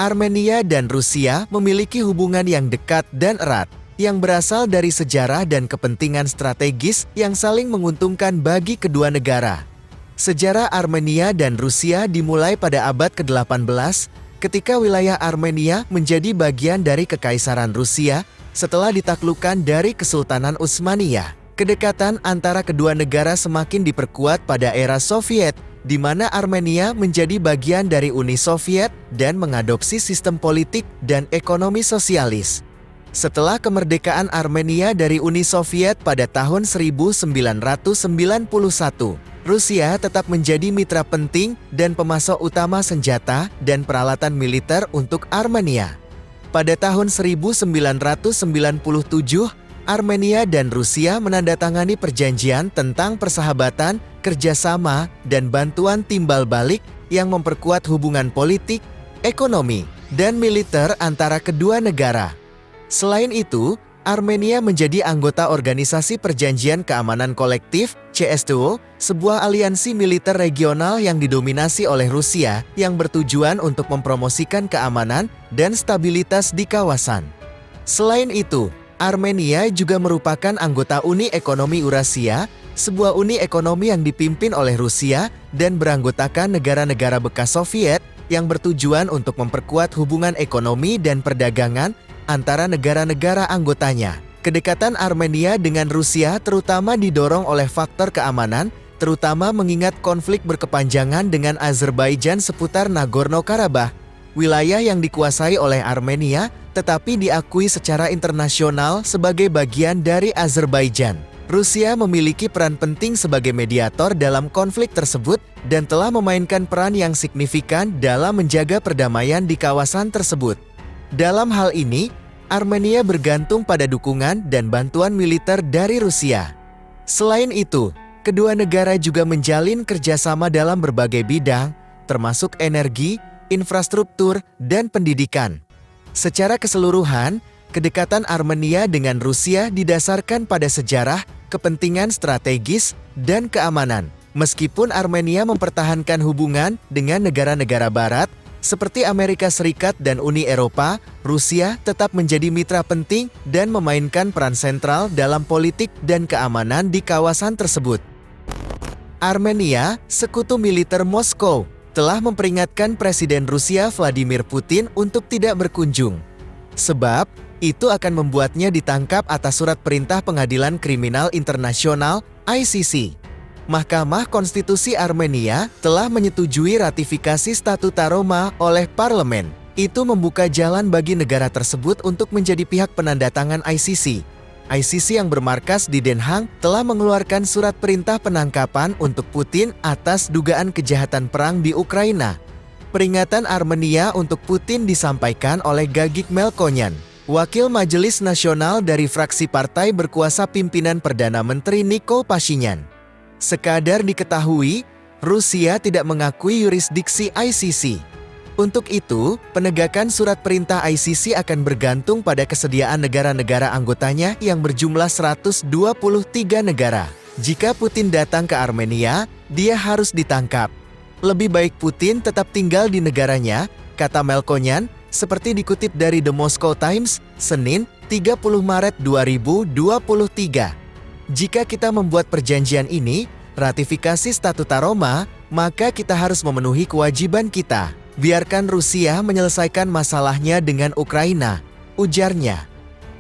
Armenia dan Rusia memiliki hubungan yang dekat dan erat, yang berasal dari sejarah dan kepentingan strategis yang saling menguntungkan bagi kedua negara. Sejarah Armenia dan Rusia dimulai pada abad ke-18, ketika wilayah Armenia menjadi bagian dari Kekaisaran Rusia setelah ditaklukkan dari Kesultanan Utsmaniyah. Kedekatan antara kedua negara semakin diperkuat pada era Soviet, di mana Armenia menjadi bagian dari Uni Soviet dan mengadopsi sistem politik dan ekonomi sosialis. Setelah kemerdekaan Armenia dari Uni Soviet pada tahun 1991, Rusia tetap menjadi mitra penting dan pemasok utama senjata dan peralatan militer untuk Armenia. Pada tahun 1997, Armenia dan Rusia menandatangani perjanjian tentang persahabatan, kerjasama, dan bantuan timbal balik yang memperkuat hubungan politik, ekonomi, dan militer antara kedua negara. Selain itu, Armenia menjadi anggota Organisasi Perjanjian Keamanan Kolektif (CSTO), sebuah aliansi militer regional yang didominasi oleh Rusia yang bertujuan untuk mempromosikan keamanan dan stabilitas di kawasan. Selain itu, Armenia juga merupakan anggota Uni Ekonomi Eurasia, sebuah uni ekonomi yang dipimpin oleh Rusia dan beranggotakan negara-negara bekas Soviet yang bertujuan untuk memperkuat hubungan ekonomi dan perdagangan antara negara-negara anggotanya. Kedekatan Armenia dengan Rusia terutama didorong oleh faktor keamanan, terutama mengingat konflik berkepanjangan dengan Azerbaijan seputar Nagorno-Karabakh, wilayah yang dikuasai oleh Armenia tetapi diakui secara internasional sebagai bagian dari Azerbaijan. Rusia memiliki peran penting sebagai mediator dalam konflik tersebut dan telah memainkan peran yang signifikan dalam menjaga perdamaian di kawasan tersebut. Dalam hal ini, Armenia bergantung pada dukungan dan bantuan militer dari Rusia. Selain itu, kedua negara juga menjalin kerjasama dalam berbagai bidang, termasuk energi, infrastruktur, dan pendidikan. Secara keseluruhan, kedekatan Armenia dengan Rusia didasarkan pada sejarah, kepentingan strategis, dan keamanan. Meskipun Armenia mempertahankan hubungan dengan negara-negara Barat, seperti Amerika Serikat dan Uni Eropa, Rusia tetap menjadi mitra penting dan memainkan peran sentral dalam politik dan keamanan di kawasan tersebut. Armenia, sekutu militer Moskow, telah memperingatkan Presiden Rusia Vladimir Putin untuk tidak berkunjung. Sebab, itu akan membuatnya ditangkap atas surat perintah Pengadilan Kriminal Internasional (ICC). Mahkamah Konstitusi Armenia telah menyetujui ratifikasi Statuta Roma oleh parlemen. Itu membuka jalan bagi negara tersebut untuk menjadi pihak penandatangan ICC. ICC yang bermarkas di Den Haag telah mengeluarkan surat perintah penangkapan untuk Putin atas dugaan kejahatan perang di Ukraina. Peringatan Armenia untuk Putin disampaikan oleh Gagik Melkonyan, Wakil Majelis Nasional dari fraksi partai berkuasa pimpinan Perdana Menteri Nikol Pashinyan. Sekadar diketahui, Rusia tidak mengakui yurisdiksi ICC. Untuk itu, penegakan surat perintah ICC akan bergantung pada kesediaan negara-negara anggotanya yang berjumlah 123 negara. Jika Putin datang ke Armenia, dia harus ditangkap. Lebih baik Putin tetap tinggal di negaranya, kata Melkonyan, seperti dikutip dari The Moscow Times, Senin, 30 Maret 2023. Jika kita membuat perjanjian ini, ratifikasi Statuta Roma, maka kita harus memenuhi kewajiban kita. Biarkan Rusia menyelesaikan masalahnya dengan Ukraina, ujarnya.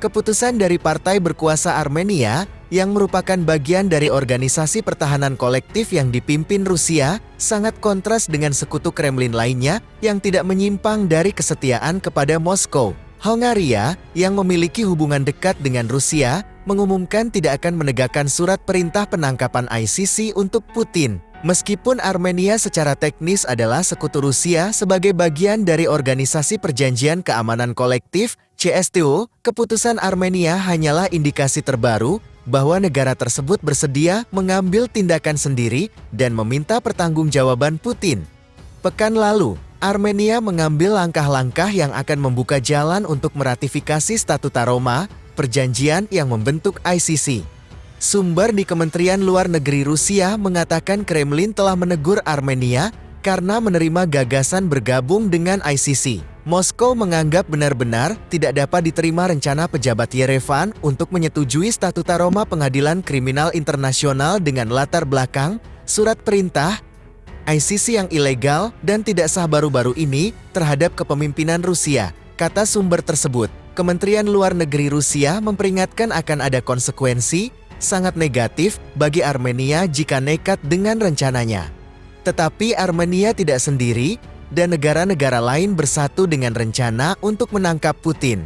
Keputusan dari partai berkuasa Armenia, yang merupakan bagian dari organisasi pertahanan kolektif yang dipimpin Rusia, sangat kontras dengan sekutu Kremlin lainnya yang tidak menyimpang dari kesetiaan kepada Moskow. Hongaria, yang memiliki hubungan dekat dengan Rusia, mengumumkan tidak akan menegakkan surat perintah penangkapan ICC untuk Putin. Meskipun Armenia secara teknis adalah sekutu Rusia sebagai bagian dari Organisasi Perjanjian Keamanan Kolektif (CSTO), keputusan Armenia hanyalah indikasi terbaru bahwa negara tersebut bersedia mengambil tindakan sendiri dan meminta pertanggungjawaban Putin. Pekan lalu, Armenia mengambil langkah-langkah yang akan membuka jalan untuk meratifikasi Statuta Roma, perjanjian yang membentuk ICC. Sumber di Kementerian Luar Negeri Rusia mengatakan Kremlin telah menegur Armenia karena menerima gagasan bergabung dengan ICC. Moskow menganggap benar-benar tidak dapat diterima rencana pejabat Yerevan untuk menyetujui Statuta Roma Pengadilan Kriminal Internasional dengan latar belakang surat perintah ICC yang ilegal dan tidak sah baru-baru ini terhadap kepemimpinan Rusia, kata sumber tersebut. Kementerian Luar Negeri Rusia memperingatkan akan ada konsekuensi sangat negatif bagi Armenia jika nekat dengan rencananya. Tetapi Armenia tidak sendiri, dan negara-negara lain bersatu dengan rencana untuk menangkap Putin.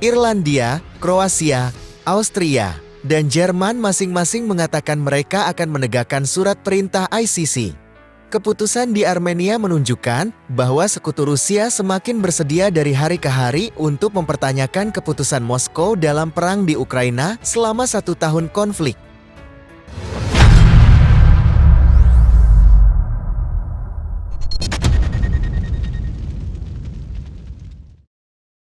Irlandia, Kroasia, Austria, dan Jerman masing-masing mengatakan mereka akan menegakkan surat perintah ICC. Keputusan di Armenia menunjukkan bahwa sekutu Rusia semakin bersedia dari hari ke hari untuk mempertanyakan keputusan Moskow dalam perang di Ukraina selama 1 tahun konflik.